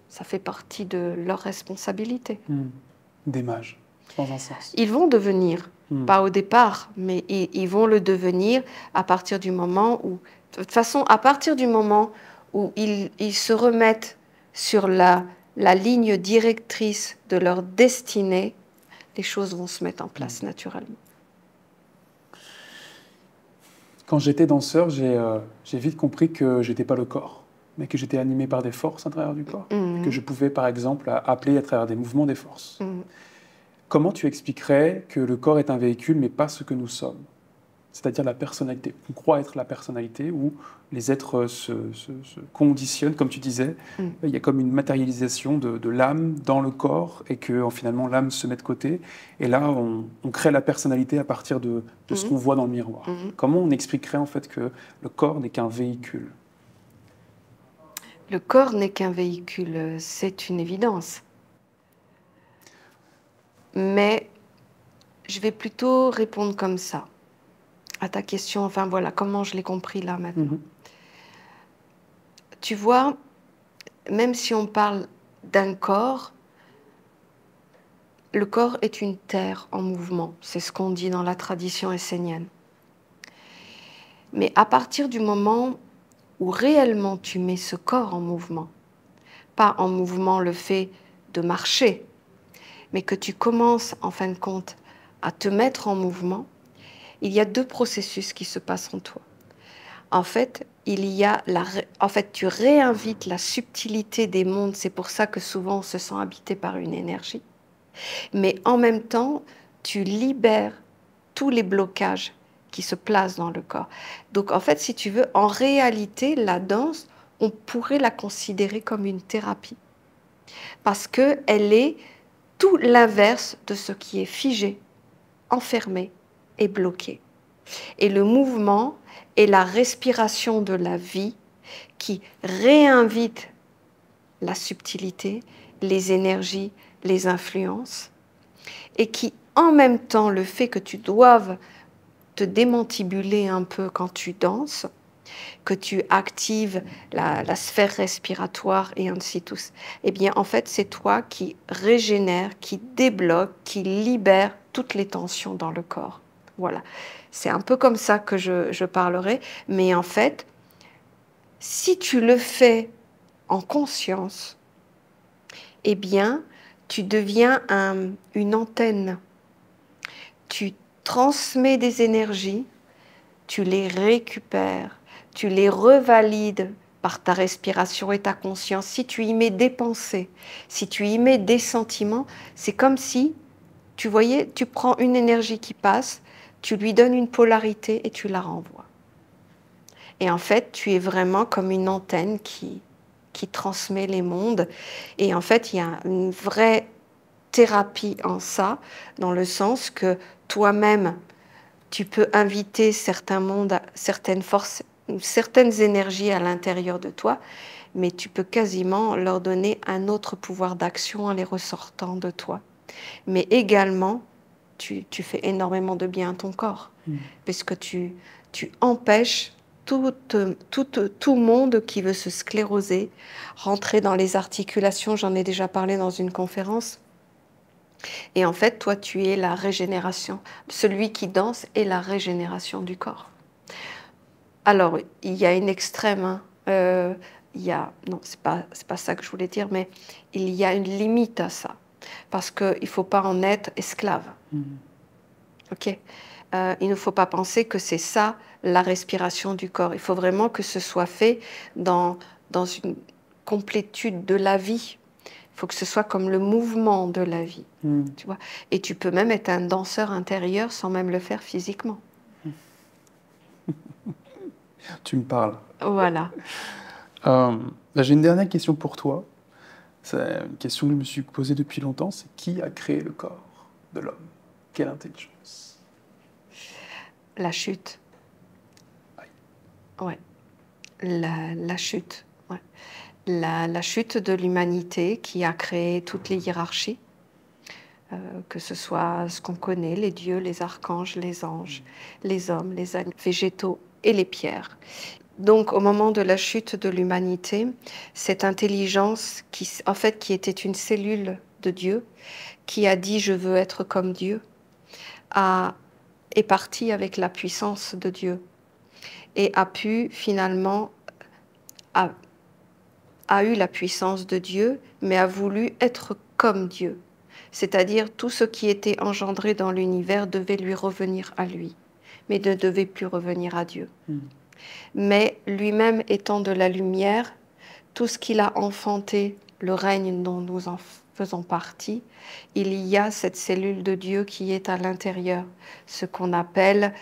ça fait partie de leur responsabilité. Des mages, dans un sens. Ils vont devenir, pas au départ, mais ils vont le devenir à partir du moment où, de toute façon, à partir du moment où ils se remettent sur la ligne directrice de leur destinée, les choses vont se mettre en place naturellement. Quand j'étais danseur, j'ai vite compris que je n'étais pas le corps, mais que j'étais animé par des forces à travers du corps, que je pouvais par exemple appeler à travers des mouvements des forces. comment tu expliquerais que le corps est un véhicule, mais pas ce que nous sommes? C'est-à-dire la personnalité. On croit être la personnalité où les êtres se conditionnent, comme tu disais. Il y a comme une matérialisation de l'âme dans le corps et que finalement l'âme se met de côté. Et là, on crée la personnalité à partir de ce qu'on voit dans le miroir. Comment on expliquerait en fait que le corps n'est qu'un véhicule? Le corps n'est qu'un véhicule, c'est une évidence. Mais je vais plutôt répondre comme ça à ta question. Enfin voilà, comment je l'ai compris là maintenant. Tu vois, même si on parle d'un corps, le corps est une terre en mouvement. C'est ce qu'on dit dans la tradition essénienne. Mais à partir du moment où réellement tu mets ce corps en mouvement, pas en mouvement le fait de marcher, mais que tu commences en fin de compte à te mettre en mouvement, il y a deux processus qui se passent en toi. En fait, tu réinvites la subtilité des mondes, c'est pour ça que souvent on se sent habité par une énergie. Mais en même temps, tu libères tous les blocages qui se placent dans le corps. Donc en fait, si tu veux, en réalité, la danse, on pourrait la considérer comme une thérapie. Parce qu'elle est tout l'inverse de ce qui est figé, enfermé et bloqué. Et le mouvement est la respiration de la vie qui réinvite la subtilité, les énergies, les influences, et qui, en même temps, le fait que tu doives te démantibuler un peu quand tu danses, que tu actives la sphère respiratoire et ainsi de suite, eh bien, en fait, c'est toi qui régénère, qui débloque, qui libère toutes les tensions dans le corps. Voilà. C'est un peu comme ça que je parlerai, mais en fait, si tu le fais en conscience, eh bien, tu deviens une antenne. Tu transmets des énergies, tu les récupères, tu les revalides par ta respiration et ta conscience. Si tu y mets des pensées, si tu y mets des sentiments, c'est comme si, tu voyais, tu prends une énergie qui passe, tu lui donnes une polarité et tu la renvoies. Et en fait, tu es vraiment comme une antenne qui transmet les mondes. Et en fait, il y a une vraie thérapie en ça, dans le sens que toi-même, tu peux inviter certains mondes, certaines forces, certaines énergies à l'intérieur de toi, mais tu peux quasiment leur donner un autre pouvoir d'action en les ressortant de toi. Mais également, tu fais énormément de bien à ton corps, puisque tu empêches tout monde qui veut se scléroser, rentrer dans les articulations. J'en ai déjà parlé dans une conférence. Et en fait, toi, tu es la régénération. Celui qui danse est la régénération du corps. Alors, il y a une extrême, hein. Non, c'est pas ça que je voulais dire, mais il y a une limite à ça. Parce qu'il ne faut pas en être esclave. Ok. Il ne faut pas penser que c'est ça la respiration du corps. Il faut vraiment que ce soit fait dans une complétude de la vie. Il faut que ce soit comme le mouvement de la vie. Tu vois. Et tu peux même être un danseur intérieur sans même le faire physiquement. Tu me parles. Voilà. J'ai une dernière question pour toi. C'est une question que je me suis posée depuis longtemps. C'est qui a créé le corps de l'homme? Quelle intelligence? La chute. Ouais. La chute. Ouais. La chute de l'humanité qui a créé toutes les hiérarchies, que ce soit ce qu'on connaît, les dieux, les archanges, les anges, les hommes, les végétaux et les pierres. Donc, au moment de la chute de l'humanité, cette intelligence qui était une cellule de Dieu, qui a dit « je veux être comme Dieu », est partie avec la puissance de Dieu et a pu finalement, a eu la puissance de Dieu, mais a voulu être comme Dieu. C'est-à-dire tout ce qui était engendré dans l'univers devait lui revenir à lui, mais ne devait plus revenir à Dieu. Mais lui-même étant de la lumière, tout ce qu'il a enfanté, le règne dont nous faisons partie, il y a cette cellule de Dieu qui est à l'intérieur, ce qu'on appelle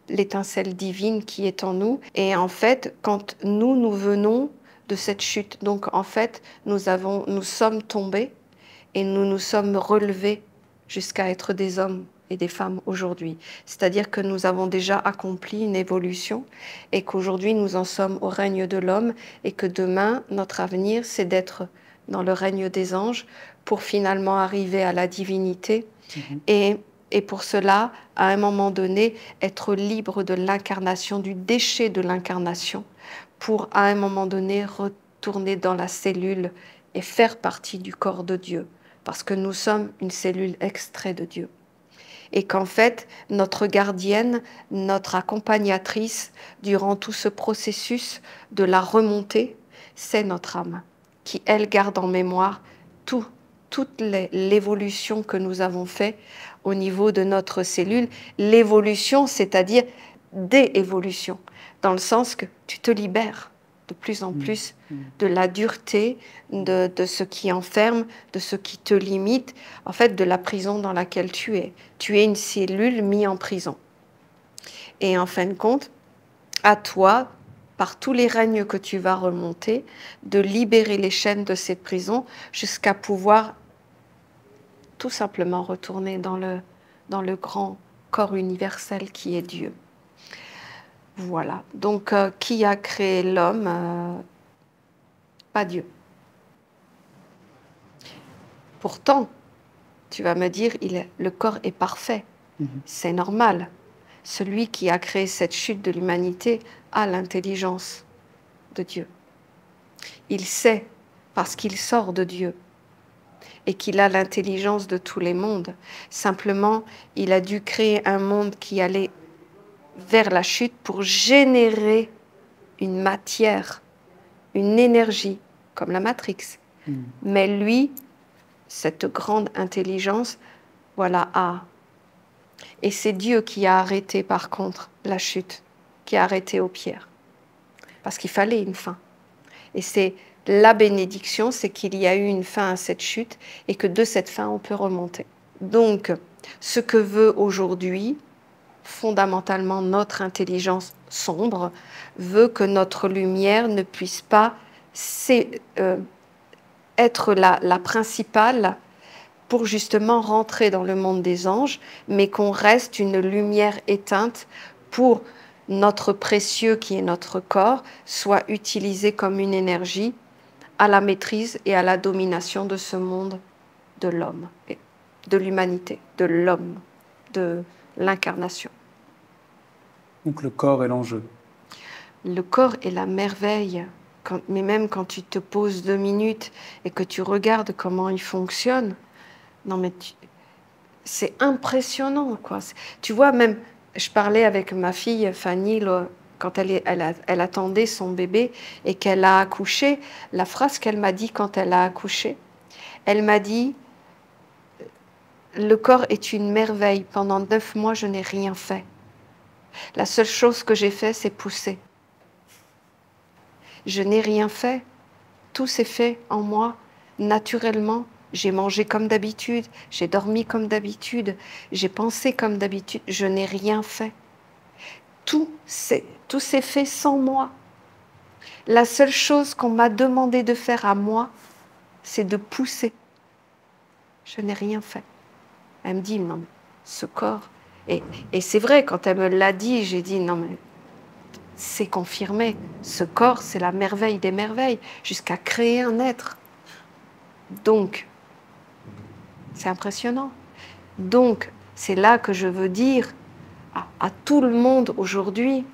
l'étincelle divine qui est en nous. Et en fait, quand nous venons de cette chute, donc en fait, nous sommes tombés et nous nous sommes relevés jusqu'à être des hommes et des femmes aujourd'hui. C'est-à-dire que nous avons déjà accompli une évolution et qu'aujourd'hui nous en sommes au règne de l'homme et que demain, notre avenir, c'est d'être dans le règne des anges pour finalement arriver à la divinité et pour cela, à un moment donné, être libre de l'incarnation, du déchet de l'incarnation, pour à un moment donné retourner dans la cellule et faire partie du corps de Dieu, parce que nous sommes une cellule extraite de Dieu. Et qu'en fait, notre gardienne, notre accompagnatrice, durant tout ce processus de la remontée, c'est notre âme, qui, elle, garde en mémoire toute l'évolution que nous avons faite au niveau de notre cellule. L'évolution, c'est-à-dire des évolutions, dans le sens que tu te libères de plus en plus de la dureté, de ce qui enferme, de ce qui te limite, en fait, de la prison dans laquelle tu es. Tu es une cellule mise en prison. Et en fin de compte, à toi, par tous les règnes que tu vas remonter, de libérer les chaînes de cette prison jusqu'à pouvoir tout simplement retourner dans le grand corps universel qui est Dieu. Voilà. Donc, qui a créé l'homme? Pas Dieu. Pourtant, tu vas me dire, le corps est parfait. C'est normal. Celui qui a créé cette chute de l'humanité a l'intelligence de Dieu. Il sait, parce qu'il sort de Dieu, et qu'il a l'intelligence de tous les mondes. Simplement, il a dû créer un monde qui allait vers la chute pour générer une matière, une énergie, comme la Matrix. Mais lui, cette grande intelligence, voilà, a. Et c'est Dieu qui a arrêté, par contre, la chute, qui a arrêté aux pierres. Parce qu'il fallait une fin. Et c'est la bénédiction, c'est qu'il y a eu une fin à cette chute et que de cette fin, on peut remonter. Donc, ce que veut aujourd'hui, fondamentalement, notre intelligence sombre, veut que notre lumière ne puisse pas être la principale pour justement rentrer dans le monde des anges, mais qu'on reste une lumière éteinte pour notre précieux qui est notre corps, soit utilisé comme une énergie à la maîtrise et à la domination de ce monde de l'homme, de l'humanité, de l'homme, de l'incarnation. Donc le corps est l'enjeu. Le corps est la merveille, mais même quand tu te poses 2 minutes et que tu regardes comment il fonctionne, non mais c'est impressionnant, quoi. Tu vois, même, je parlais avec ma fille Fanny quand elle attendait son bébé et qu'elle a accouché. La phrase qu'elle m'a dit quand elle a accouché, elle m'a dit « Le corps est une merveille. Pendant 9 mois, je n'ai rien fait. La seule chose que j'ai fait, c'est pousser. Je n'ai rien fait. Tout s'est fait en moi, naturellement. J'ai mangé comme d'habitude, j'ai dormi comme d'habitude, j'ai pensé comme d'habitude. Je n'ai rien fait. Tout s'est fait sans moi. La seule chose qu'on m'a demandé de faire à moi, c'est de pousser. Je n'ai rien fait. » Elle me dit « Non, mais ce corps... » Et c'est vrai, quand elle me l'a dit, j'ai dit « Non, mais c'est confirmé. Ce corps, c'est la merveille des merveilles, jusqu'à créer un être. » Donc, c'est impressionnant. Donc, c'est là que je veux dire à tout le monde aujourd'hui,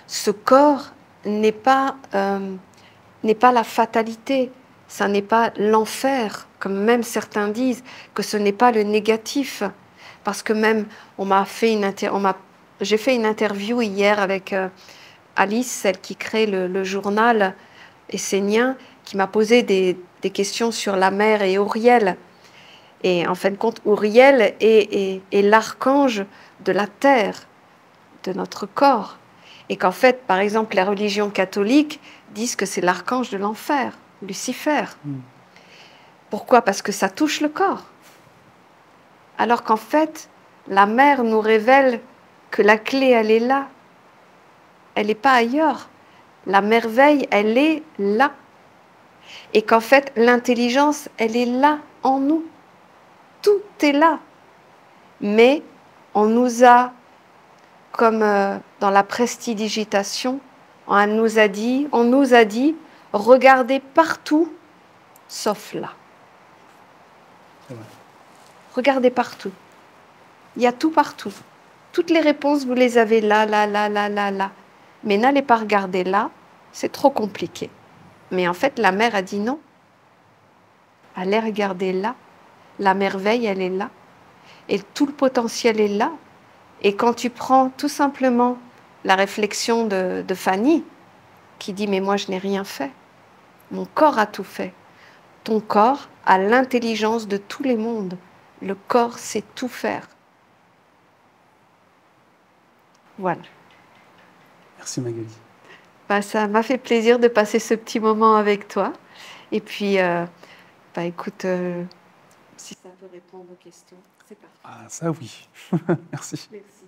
ce corps n'est pas la fatalité, ça n'est pas l'enfer, comme même certains disent, que ce n'est pas le négatif. Parce que même, j'ai fait une interview hier avec Alice, celle qui crée le journal essénien, qui m'a posé des questions sur la mer et Uriel. Et en fin de compte, Uriel est l'archange de la terre, de notre corps. Et qu'en fait, par exemple, les religions catholiques disent que c'est l'archange de l'enfer, Lucifer. Pourquoi? Parce que ça touche le corps. Alors qu'en fait, la mère nous révèle que la clé, elle est là. Elle n'est pas ailleurs. La merveille, elle est là. Et qu'en fait, l'intelligence, elle est là, en nous. Tout est là. Mais on nous a, comme dans la prestidigitation, on nous a dit, regardez partout, sauf là. Regardez partout. Il y a tout partout. Toutes les réponses, vous les avez là, là, là, là, là, là. Mais n'allez pas regarder là, c'est trop compliqué. Mais en fait, la mère a dit non. Allez regarder là. La merveille, elle est là. Et tout le potentiel est là. Et quand tu prends tout simplement la réflexion de Fanny, qui dit « Mais moi, je n'ai rien fait. Mon corps a tout fait. » Ton corps a l'intelligence de tous les mondes. Le corps sait tout faire. Voilà. Merci Magali. Bah, ça m'a fait plaisir de passer ce petit moment avec toi. Et puis, écoute, si ça peut répondre aux questions, c'est parfait. Ah ça oui, merci. Merci.